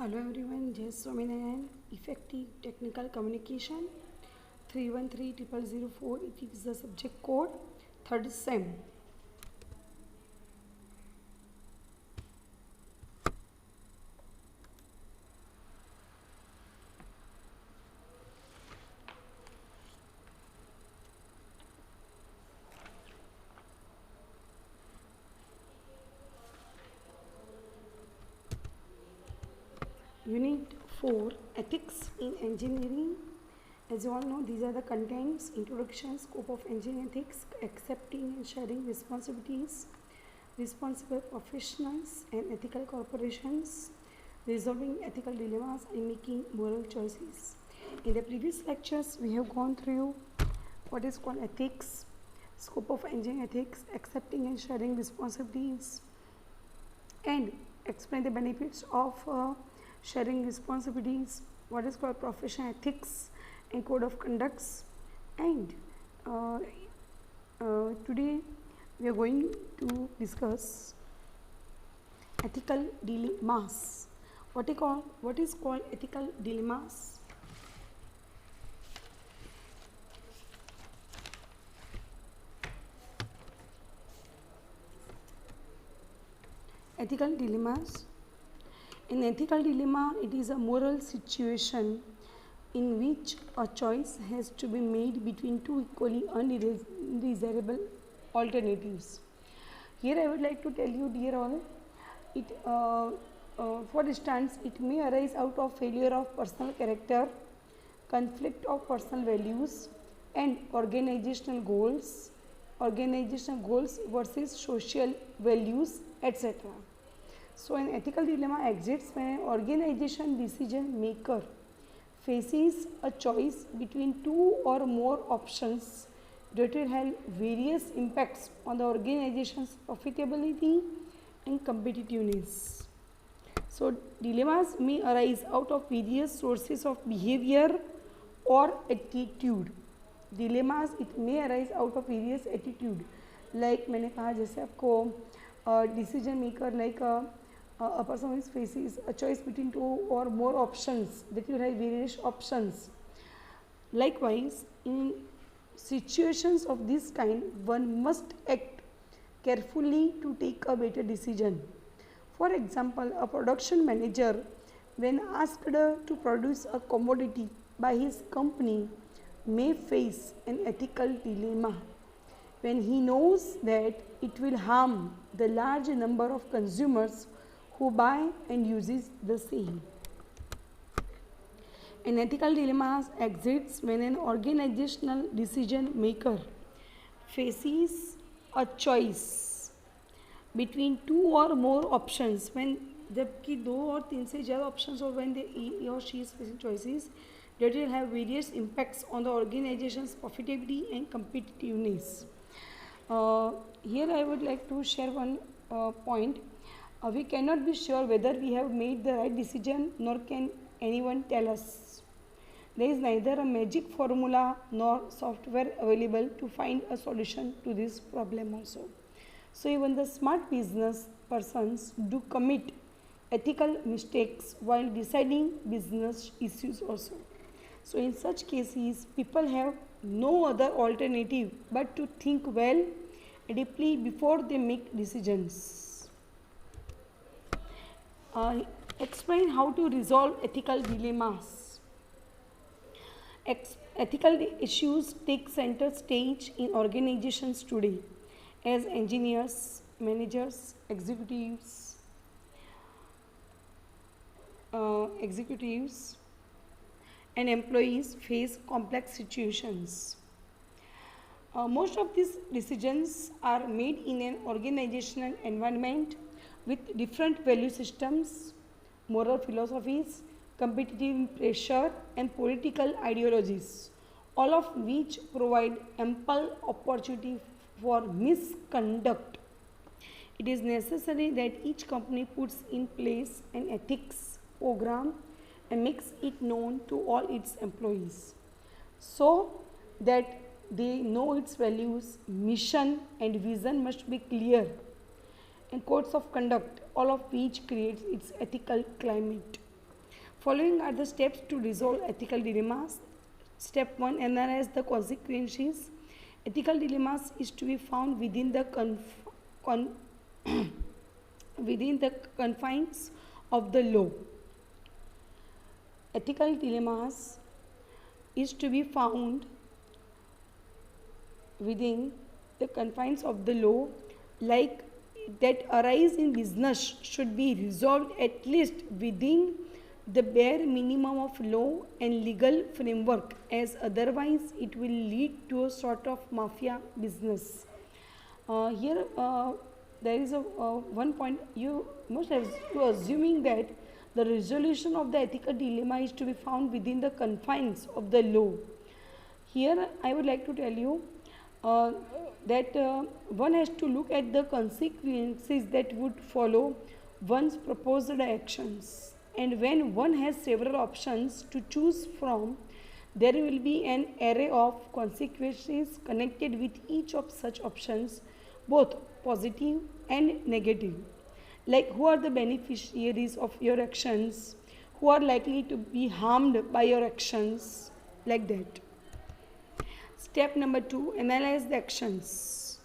Hello everyone, Jai Swaminarayan. Effective Technical Communication 3130004. It is the subject code, third SEM. Unit 4, Ethics in Engineering. As you all know, these are the contents: introduction, scope of engineering ethics, accepting and sharing responsibilities, responsible professionals and ethical corporations, resolving ethical dilemmas and making moral choices. In the previous lectures, we have gone through what is called ethics, scope of engineering ethics, accepting and sharing responsibilities, and explain the benefits of sharing responsibilities, what is called professional ethics and code of conducts. And today we are going to discuss ethical dilemmas. What is called ethical dilemmas? Ethical dilemmas. An ethical dilemma, it is a moral situation in which a choice has to be made between two equally undesirable alternatives. Here I would like to tell you, dear all, for instance, it may arise out of failure of personal character, conflict of personal values, and organizational goals versus social values, etc. So, an ethical dilemma exists when an organization decision maker faces a choice between two or more options that will have various impacts on the organization's profitability and competitiveness. So, dilemmas may arise out of various sources of behavior or attitude. Dilemmas, it may arise out of various attitude. Like मैंने कहा जैसे आपको decision maker like a person who faces a choice between two or more options, that you have various options. Likewise, in situations of this kind, one must act carefully to take a better decision. For example, a production manager, when asked to produce a commodity by his company, may face an ethical dilemma when he knows that it will harm the large number of consumers who buy and uses the same. An ethical dilemma exists when an organizational decision maker faces a choice between two or more options, when जबकि दो और तीन से ज़्यादा options or when he or she is facing choices that will have various impacts on the organization's profitability and competitiveness. Here I would like to share one point. We cannot be sure whether we have made the right decision, nor can anyone tell us. There is neither a magic formula nor software available to find a solution to this problem also. So even the smart business persons do commit ethical mistakes while deciding business issues also. So in such cases, people have no other alternative but to think well and deeply before they make decisions. Explain how to resolve ethical dilemmas. Ethical issues take center stage in organizations today as engineers, managers, executives and employees face complex situations. Most of these decisions are made in an organizational environment with different value systems, moral philosophies, competitive pressure and political ideologies, all of which provide ample opportunity for misconduct. It is necessary that each company puts in place an ethics program and makes it known to all its employees so that they know its values, mission and vision must be clear, and codes of conduct, all of which creates its ethical climate. Following are the steps to resolve ethical dilemmas. Step 1, analyze the consequences. Ethical dilemmas is to be found within the within the confines of the law. Ethical dilemmas is to be found within the confines of the law, like that arise in business should be resolved at least within the bare minimum of law and legal framework, as otherwise it will lead to a sort of mafia business. Here there is a one point you must have to assuming that the resolution of the ethical dilemma is to be found within the confines of the law. Here I would like to tell you that one has to look at the consequences that would follow one's proposed actions, and when one has several options to choose from, there will be an array of consequences connected with each of such options, both positive and negative. Like, who are the beneficiaries of your actions, who are likely to be harmed by your actions, like that. Step number 2, analyze the actions.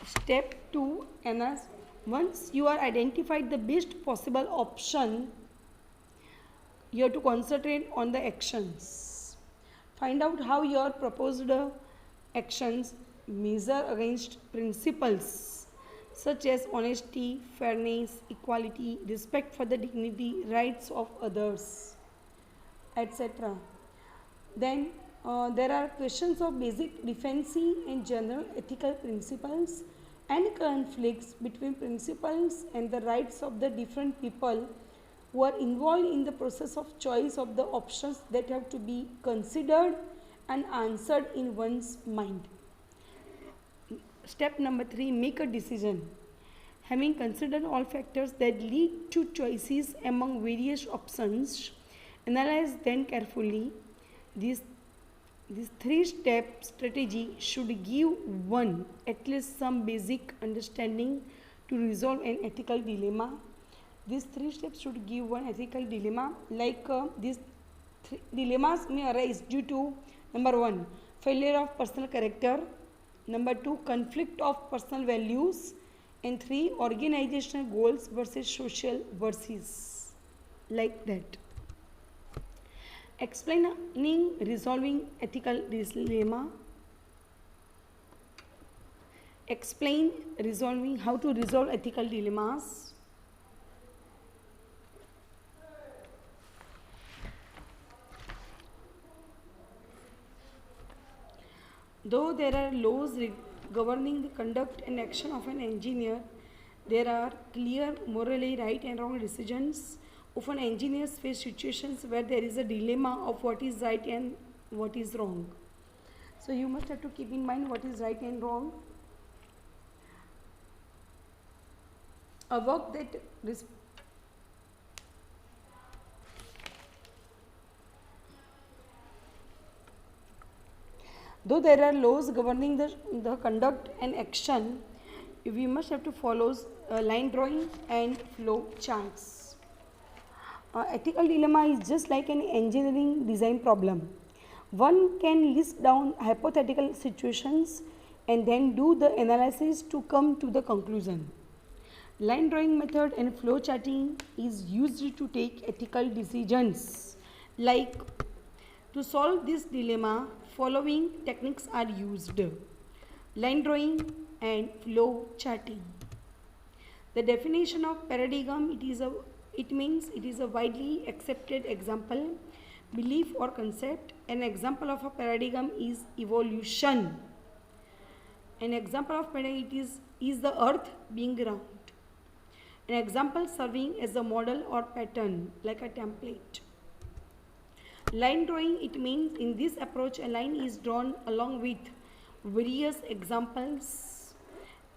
Step 2, analyze. Once you are identified the best possible option, you have to concentrate on the actions. Find out how your proposed actions measure against principles such as honesty, fairness, equality, respect for the dignity, rights of others, etc. Then there are questions of basic decency and general ethical principles, and conflicts between principles and the rights of the different people who are involved in the process of choice of the options that have to be considered and answered in one's mind. Step number 3, make a decision. Having considered all factors that lead to choices among various options, analyze them carefully. This 3-step strategy should give one at least some basic understanding to resolve an ethical dilemma. These 3 steps should give one ethical dilemma. Like these dilemmas may arise due to number 1, failure of personal character, number 2, conflict of personal values, and 3, organizational goals versus social versus, like that. Explaining resolving ethical dilemma. Explain resolving how to resolve ethical dilemmas. Though there are laws governing the conduct and action of an engineer, there are clear morally right and wrong decisions. Often engineers face situations where there is a dilemma of what is right and what is wrong. So you must have to keep in mind what is right and wrong. A work that though there are laws governing the conduct and action, we must have to follow line drawing and flow charts. Ethical dilemma is just like an engineering design problem. One can list down hypothetical situations and then do the analysis to come to the conclusion. Line drawing method and flow charting is used to take ethical decisions. Like, to solve this dilemma, following techniques are used: line drawing and flow charting. The definition of paradigm, it means it is a widely accepted example, belief or concept. An example of a paradigm is evolution. An example of paradigm is the earth being round. An example serving as a model or pattern, like a template. Line drawing, it means in this approach a line is drawn along with various examples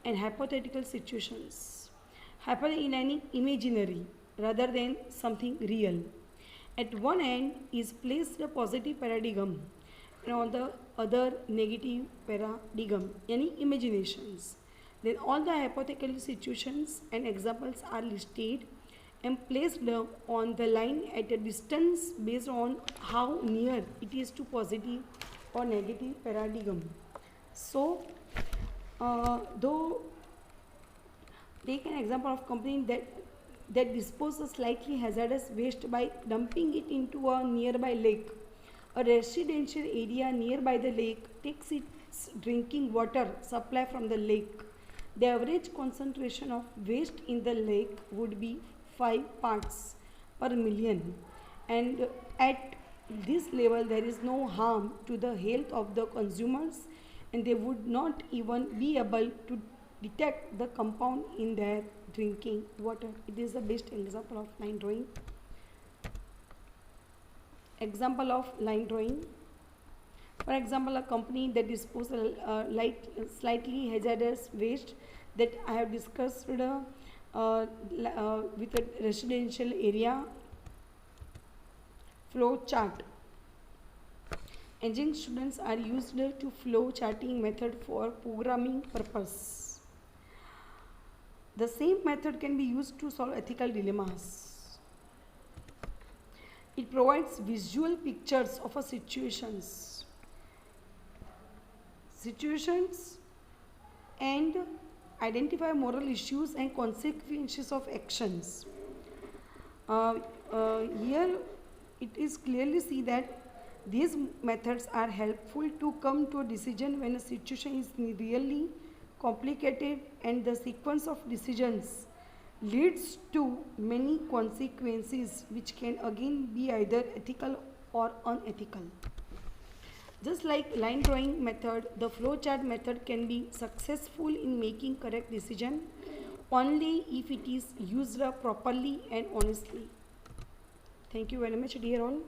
and hypothetical situations. Hypothetical imaginary rather than something real. At one end is placed a positive paradigm and on the other negative paradigm, any imaginations. Then all the hypothetical situations and examples are listed and placed on the line at a distance based on how near it is to positive or negative paradigm. So, though take an example of company that disposes slightly hazardous waste by dumping it into a nearby lake. A residential area nearby the lake takes its drinking water supply from the lake. The average concentration of waste in the lake would be 5 parts per million, and at this level there is no harm to the health of the consumers, and they would not even be able to detect the compound in their drinking water. It is the best example of line drawing. Example of line drawing. For example, a company that disposes slightly hazardous waste that I have discussed with a residential area flow chart. Engineering students are used to flow charting method for programming purpose. The same method can be used to solve ethical dilemmas. It provides visual pictures of a situations and identify moral issues and consequences of actions. Here it is clearly see that these methods are helpful to come to a decision when a situation is really complicated and the sequence of decisions leads to many consequences which can again be either ethical or unethical. Just like line drawing method, the flowchart method can be successful in making correct decision only if it is used properly and honestly. Thank you very much, dear all.